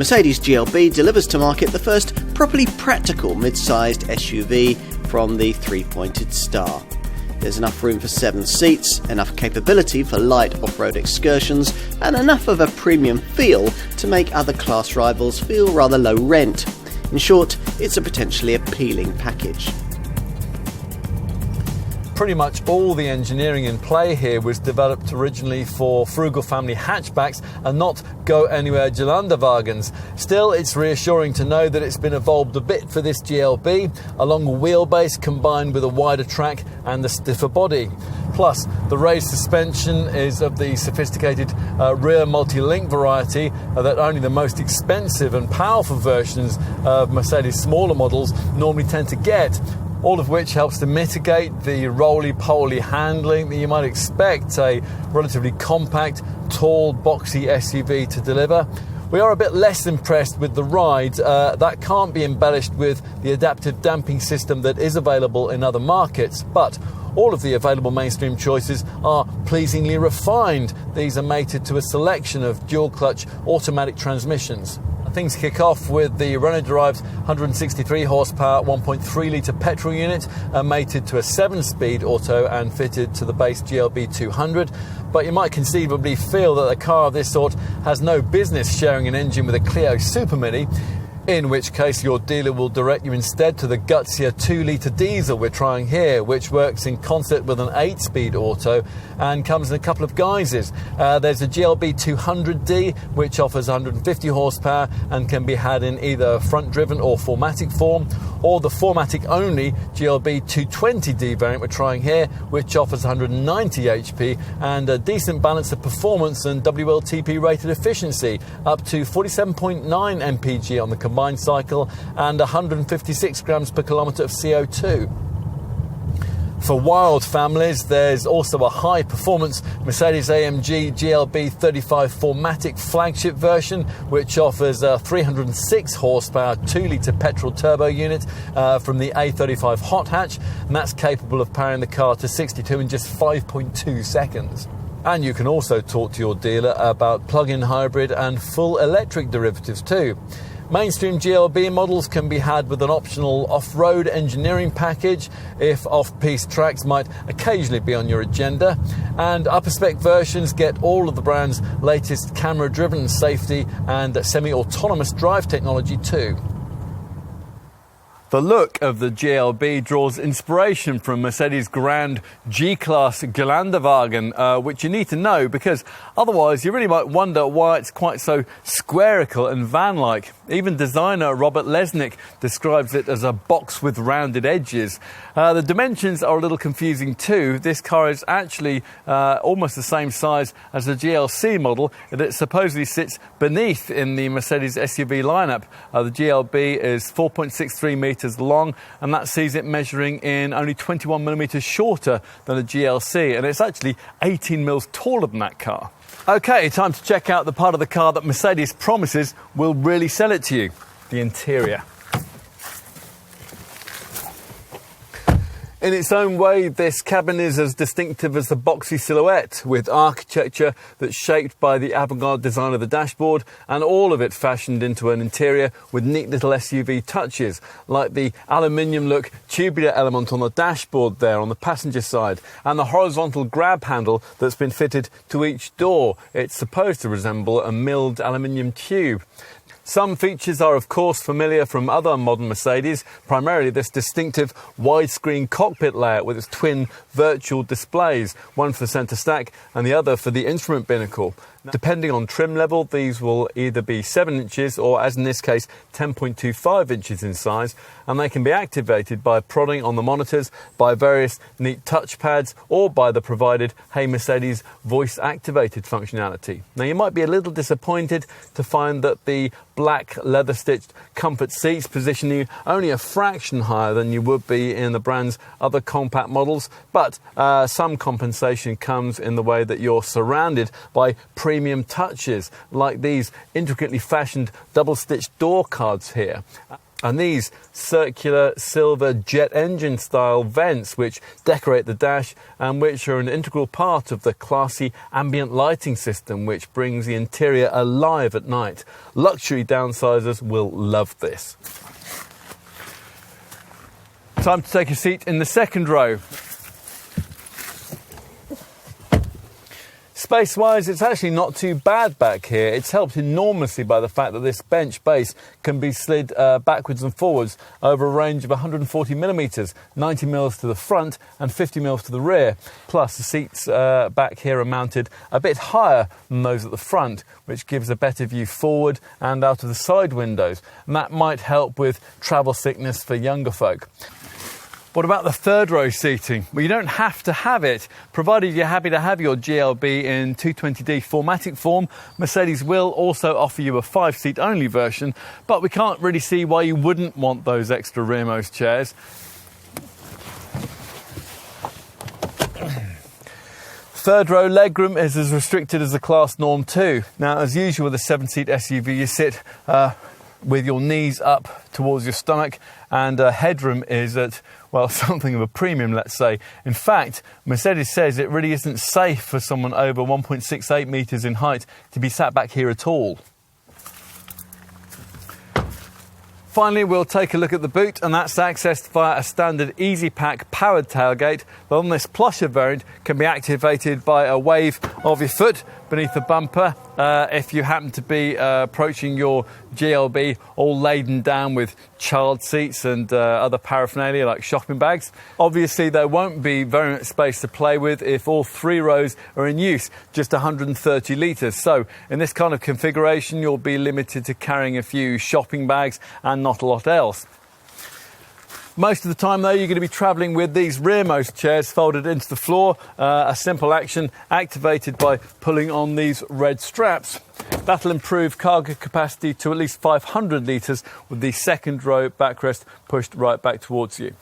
Mercedes GLB delivers to market the first properly practical mid-sized SUV from the three-pointed star. There's enough room for 7 seats, enough capability for light off-road excursions, and enough of a premium feel to make other class rivals feel rather low rent. In short, it's a potentially appealing package. Pretty much all the engineering in play here was developed originally for frugal family hatchbacks and not go-anywhere Gelanderwagens. Still, it's reassuring to know that it's been evolved a bit for this GLB, a longer wheelbase combined with a wider track and a stiffer body. Plus, the raised suspension is of the sophisticated rear multi-link variety that only the most expensive and powerful versions of Mercedes smaller models normally tend to get, all of which helps to mitigate the roly-poly handling that you might expect a relatively compact, tall, boxy SUV to deliver. We are a bit less impressed with the ride. That can't be embellished with the adaptive damping system that is available in other markets, but all of the available mainstream choices are pleasingly refined. These are mated to a selection of dual-clutch automatic transmissions. Things kick off with the Renault-derived 163 horsepower 1.3 litre petrol unit, mated to a 7-speed auto and fitted to the base GLB 200. But you might conceivably feel that a car of this sort has no business sharing an engine with a Clio Super Mini, in which case your dealer will direct you instead to the gutsier 2-litre diesel we're trying here, which works in concert with an 8-speed auto and comes in a couple of guises. There's a GLB 200D, which offers 150 horsepower and can be had in either front-driven or 4MATIC form, or the 4MATIC only GLB 220D variant we're trying here, which offers 190 HP and a decent balance of performance and WLTP rated efficiency, up to 47.9 mpg on the combined cycle and 156 grams per kilometre of CO2. For wild families, there's also a high-performance Mercedes-AMG GLB 35 4MATIC flagship version, which offers a 306 horsepower 2-litre petrol turbo unit from the A35 hot hatch, and that's capable of powering the car to 62 in just 5.2 seconds. And you can also talk to your dealer about plug-in hybrid and full electric derivatives too. Mainstream GLB models can be had with an optional off-road engineering package if off-piste tracks might occasionally be on your agenda, and upper-spec versions get all of the brand's latest camera-driven safety and semi-autonomous drive technology too. The look of the GLB draws inspiration from Mercedes' grand G-Class Gelanderwagen, which you need to know because otherwise you really might wonder why it's quite so squarical and van-like. Even designer Robert Lesnick describes it as a box with rounded edges. The dimensions are a little confusing too. This car is actually almost the same size as the GLC model that supposedly sits beneath in the Mercedes SUV lineup. The GLB is 4.63 metres long, and that sees it measuring in only 21 millimetres shorter than a GLC, and it's actually 18 mils taller than that car. Okay, time to check out the part of the car that Mercedes promises will really sell it to you: the interior. In its own way, this cabin is as distinctive as the boxy silhouette, with architecture that's shaped by the avant-garde design of the dashboard, and all of it fashioned into an interior with neat little SUV touches, like the aluminium look tubular element on the dashboard there on the passenger side, and the horizontal grab handle that's been fitted to each door. It's supposed to resemble a milled aluminium tube. Some features are of course familiar from other modern Mercedes, primarily this distinctive widescreen cockpit layout with its twin virtual displays, one for the centre stack and the other for the instrument binnacle. Depending on trim level, these will either be 7 inches or, as in this case, 10.25 inches in size, and they can be activated by prodding on the monitors, by various neat touchpads, or by the provided Hey Mercedes voice-activated functionality. Now, you might be a little disappointed to find that the black leather-stitched comfort seats position you only a fraction higher than you would be in the brand's other compact models, but some compensation comes in the way that you're surrounded by premium touches, like these intricately fashioned double-stitched door cards here. And these circular silver jet engine style vents which decorate the dash and which are an integral part of the classy ambient lighting system which brings the interior alive at night. Luxury downsizers will love this. Time to take a seat in the second row. Space-wise, it's actually not too bad back here. It's helped enormously by the fact that this bench base can be slid backwards and forwards over a range of 140 millimetres, 90 mils to the front and 50 mils to the rear. Plus, the seats back here are mounted a bit higher than those at the front, which gives a better view forward and out of the side windows. And that might help with travel sickness for younger folk. What about the third row seating? Well, you don't have to have it. Provided you're happy to have your GLB in 220D 4MATIC form, Mercedes will also offer you a 5-seat only version, but we can't really see why you wouldn't want those extra rearmost chairs. Third row legroom is as restricted as the class norm too. Now, as usual with a 7-seat SUV, you sit with your knees up towards your stomach, and headroom is at, well, something of a premium, let's say. In fact, Mercedes says it really isn't safe for someone over 1.68 metres in height to be sat back here at all. Finally, we'll take a look at the boot, and that's accessed via a standard EasyPack powered tailgate, but on this plusher variant can be activated by a wave of your foot beneath the bumper if you happen to be approaching your GLB all laden down with child seats and other paraphernalia like shopping bags. Obviously, there won't be very much space to play with if all 3 rows are in use, just 130 litres. So in this kind of configuration, you'll be limited to carrying a few shopping bags and not a lot else. Most of the time, though, you're going to be travelling with these rearmost chairs folded into the floor. A simple action activated by pulling on these red straps. That'll improve cargo capacity to at least 500 litres with the second row backrest pushed right back towards you.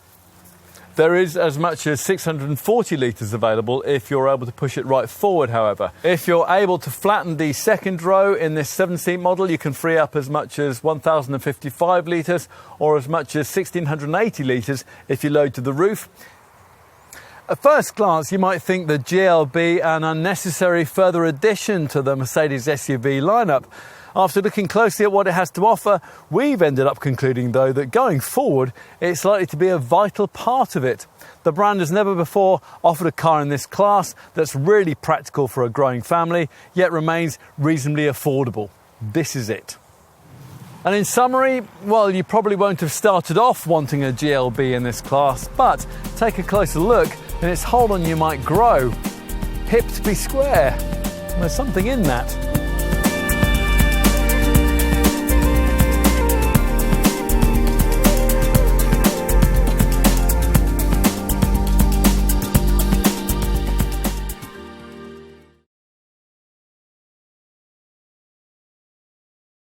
There is as much as 640 litres available if you're able to push it right forward, however. If you're able to flatten the second row in this 7-seat model, you can free up as much as 1,055 litres or as much as 1,680 litres if you load to the roof. At first glance, you might think the GLB an unnecessary further addition to the Mercedes SUV lineup. After looking closely at what it has to offer, we've ended up concluding, though, that going forward, it's likely to be a vital part of it. The brand has never before offered a car in this class that's really practical for a growing family, yet remains reasonably affordable. This is it. And in summary, well, you probably won't have started off wanting a GLB in this class, but take a closer look and its hold on you might grow. Hip to be square. There's something in that.